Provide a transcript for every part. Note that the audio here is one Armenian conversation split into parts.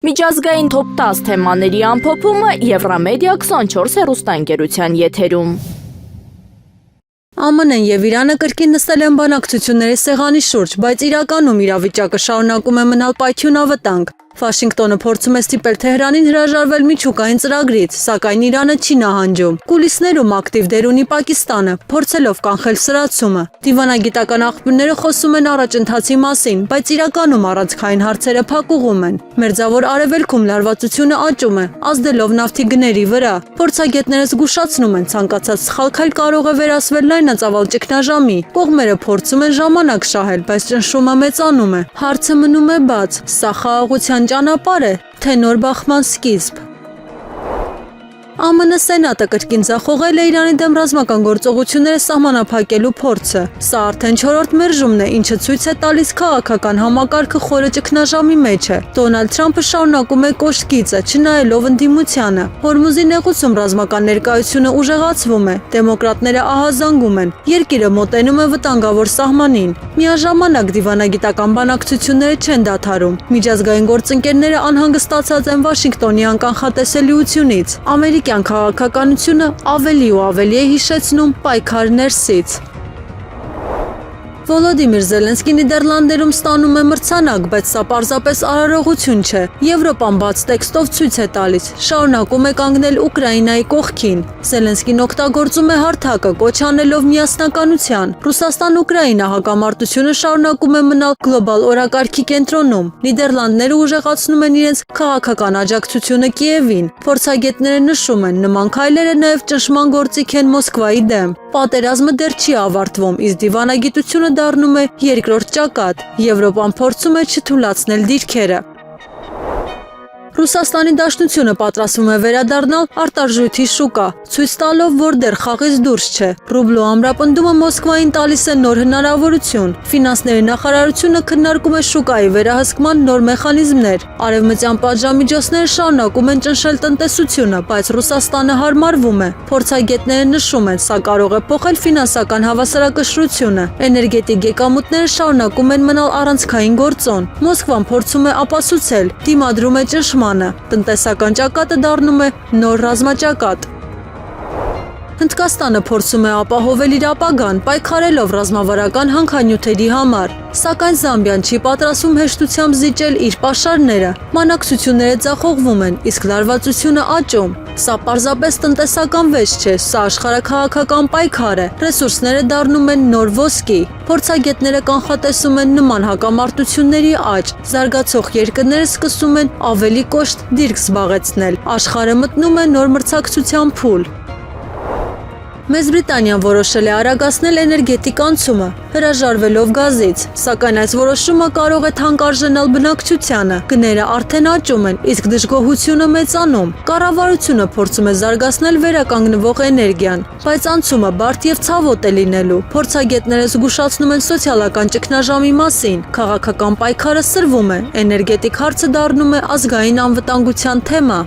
Միջազգային top 10 թեմաների ամփոփումը Եվրամեդիա 24 հեռուստաընկերության եթերում։ ԱՄՆ-ն եւ Իրանը կրկին նստել են բանակցությունների սեղանի շուրջ, բայց իրականում իրավիճակը շարունակում է մնալ պայթյունավտանգ։ Վաշինգտոնը փորձում է ստիպել Թեհրանին հրաժարվել միջուկային ծրագրից, սակայն Իրանը չի նահանջում։ Կուլիսներում ակտիվ դեր ունի Պակիստանը, փորձելով կանխել սրացումը։ Դիվանագիտական աղբյուրները խոսում են առաջընթացի մասին, բայց իրականում առանցքային հարցերը փակուղում են։ Մերձավոր Արևելքում լարվածությունը աճում է, ազդելով նավթի գների վրա։ Փորձագետները զգուշացնում են, ցանկացած սխալ քայլ կարող է վերածվել լայնածավալ ճգնաժամի։ Կողմերը փորձում են ժամանակ շահել, բայց ճնշումը մեծանում է։ Հարցը մնում է բաց։ Սա խաղաղության ճանապարհ է, թե նոր բախման սկիզբ։ ԱՄՆ Սենատը կրկին ձախողել է Իրանի դեմ ռազմական գործողությունները սահմանափակելու փորձը։ Սա արդեն 4-րդ մերժումն է, ինչը ցույց է տալիս քաղաքական համակարգը խորը ճգնաժամի մեջ է։ Դոնալդ Թրամփը շարունակում է կոշտ գիծը, չնայելով ընդդիմությանը։ Հորմուզի նեղուցում ռազմական ներկայությունը ուժեղացվում է, դեմոկրատները ահազանգում են, երկիրը մոտենում է վտանգավոր սահմանին։ Միաժամանակ դիվանագիտական բանակցությունները չեն դադարում։ Միջազգային գործընկերները անհանգստացած են Վաշինգտոնի կանխատեսելիությունից։ Ամերիկյան քաղաքականությունը ավելի ու ավելի է հիշեցնում պայքար ներսից։ Վոլոդիմիր Զելենսկին Նիդերլանդերում ստանում է մրցանակ, բայց սա պարզապես արարողություն չէ։ Եվրոպան բաց տեքստով ցույց է տալիս, շարունակում է կանգնել Ուկրաինայի կողքին։ Զելենսկին օգտագործում է հարթակը, կոչ անելով միասնականության։ Ռուսաստան-Ուկրաինա հակամարտությունը շարունակում է մնալ գլոբալ օրակարգի կենտրոնում։ Նիդերլանդները ուժեղացնում են իրենց քաղաքական աջակցությունը Կիևին։ Փորձագետները նշում են, նման քայլերը նաև ճնշման գործիք են Մոսկվայի դեմ։ Պատերազմը դեռ չի ավարտվում, իսկ դիվանագիտությունը դառնում է երկրորդ ճակատ։ Եվրոպան փորձում է չթուլացնել դիրքերը։ Ռուսաստանի Դաշնությունը պատրաստվում է վերադառնալ արտարժույթի շուկա, ցույց տալով, որ դեռ խաղից դուրս չէ։ Ռուբլու ամրապնդումը Մոսկվային տալիս է նոր հնարավորություն։ Ֆինանսների նախարարությունը քննարկում է շուկայի վերահսկման նոր մեխանիզմներ։ Արևմտյան պատժամիջոցները շարունակում են ճնշել տնտեսությունը, բայց Ռուսաստանը հարմարվում է։ Փորձագետները նշում են, սա կարող է փոխել ֆինանսական հավասարակշռությունը։ Էներգետիկ եկամուտները շարունակում են մնալ առանցքային գործոն։ Մոսկվան փորձում է ապացուցել, դիմադրում է ճնշման։ Տնտեսական ճակատը դառնում է նոր ռազմաճակատ։ Հնդկաստանը փորձում է ապահովել իր ապագան, պայքարելով ռազմավարական հանքանյութերի համար, սակայն Զամբիան չի պատրաստվում հեշտությամբ զիջել իր պաշարները։ Բանակցությունները ձախողվում են, իսկ լարվածությունը աճում։ Սա պարզապես տնտեսական վեճ չէ, սա աշխարհաքաղաքական պայքար է։ Ռեսուրսները դառնում են նոր ոսկի։ Փորձագետները կանխատեսում են նման հակամարտությունների աճ։ Զարգացող երկրները սկսում են ավելի կոշտ դիրք զբաղեցնել։ Աշխարհը մտնում է նոր մրցակցության փուլ։ Մեծ Բրիտանիան որոշել է արագացնել էներգետիկ անցումը, հրաժարվելով գազից, սակայն այս որոշումը կարող է թանկարժանալ բնակչությանը։ Գները արդեն աճում են, իսկ դժգոհությունը մեծանում։ Կառավարությունը փորձում է զարգացնել վերականգնվող էներգիան, բայց անցումը բարդ եւ ցավոտ է լինելու։ Փորձագետները զգուշացնում են սոցիալական ճգնաժամի մասին։ Քաղաքական պայքարը սրվում է, էներգետիկ հարցը դառնում է ազգային անվտանգության թեմա։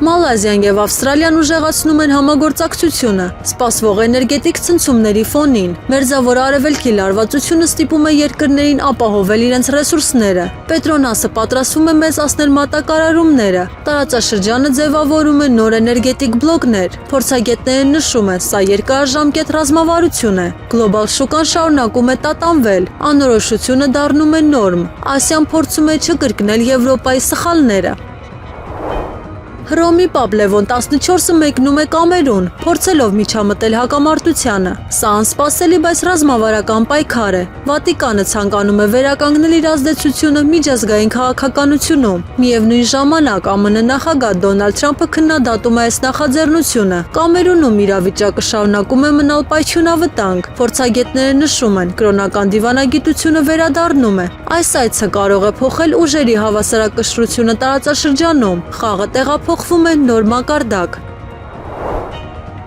Մալազիան եւ Ավստրալիան ուժեղացնում են համագործակցությունը, սպասվող էներգետիկ ցնցումների ֆոնին։ Մերձավոր Արևելքի լարվածությունը ստիպում է երկրներին ապահովել իրենց ռեսուրսները։ Պետրոնասը պատրաստվում է մեծացնել մատակարարումները։ Տարածաշրջանը ձևավորում է նոր էներգետիկ բլոկներ։ Փորձագետները նշում են, սա երկարաժամկետ ռազմավարություն է։ Գլոբալ շուկան շարունակում է տատանվել, անորոշությունը դառնում է նորմ։ Ասիան փորձում է չկրկնել Եվրոպայի սխալները։ Հռոմի Պապ Լևոն 14-ը մեկնում է Կամերուն, փորձելով միջամտել հակամարտությանը։ Սա անսպասելի, բայց ռազմավարական պայքար է։ Վատիկանը ցանկանում է վերականգնել իր ազդեցությունը միջազգային քաղաքականությունում։ Միևնույն ժամանակ ԱՄՆ նախագահ Դոնալդ Թրամփը քննադատում է այս նախաձեռնությունը։ Կամերունում իրավիճակը շարունակում է մնալ պայթյունավտանգ։ Փորձագետները նշում են, կրոնական դիվանագիտությունը վերադառնում է։ Այս այցը կարող է փոխել ուժերի հավասարակշռությունը տարածաշրջանում։ Խաղը տեղափոխվում է նոր մակարդակ։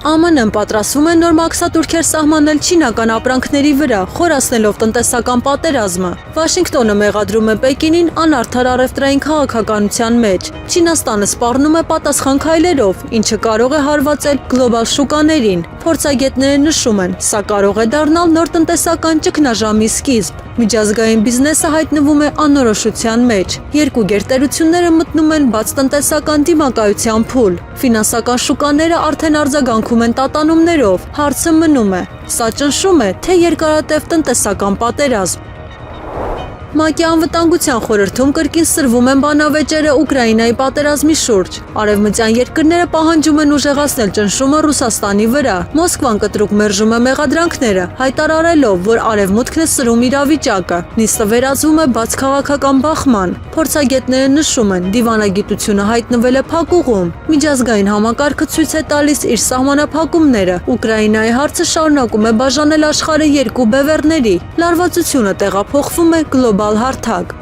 ԱՄՆ-ն պատրաստվում է նոր մաքսատուրքեր սահմանել չինական ապրանքների վրա, խորացնելով տնտեսական պատերազմը։ Վաշինգտոնը մեղադրում է Պեկինին անարդար առևտրային քաղաքականության մեջ։ Չինաստանը սպառնում է պատասխան քայլերով, ինչը կարող է հարվածել գլոբալ շուկաներին։ Փորձագետները նշում են, սա կարող է դառնալ նոր տնտեսական ճգնաժամի սկիզբ։ Միջազգային բիզնեսը հայտնվում է անորոշության մեջ։ Երկու գերտերությունները մտնում են բաց տնտեսական դիմակայության փուլ։ Ֆինանսական շուկաները արդեն արձագանքում են տատանումներով։ Հարցը մնում է. սա ճնշում է, թե երկարատև տնտեսական պատերազմ։ ՄԱԿ-ի անվտանգության խորհրդում կրկին սրվում են բանավեճերը Ուկրաինայի պատերազմի շուրջ։ Արևմտյան երկրները պահանջում են ուժեղացնել ճնշումը Ռուսաստանի վրա։ Մոսկվան կտրուկ մերժում է մեղադրանքները, հայտարարելով, որ Արևմուտքն է սրում իրավիճակը։ Նիստը վերածվում է բաց քաղաքական բախման։ Փորձագետները նշում են, դիվանագիտությունը հայտնվել է փակուղում։ Միջազգային համակարգը ցույց է տալիս իր սահմանափակումները։ Ուկրաինայի հարցը շարունակում է բաժանել աշխարհը երկու բևեռների։ Լարվածությունը տեղափոխվում է գլոբալ հարթակ։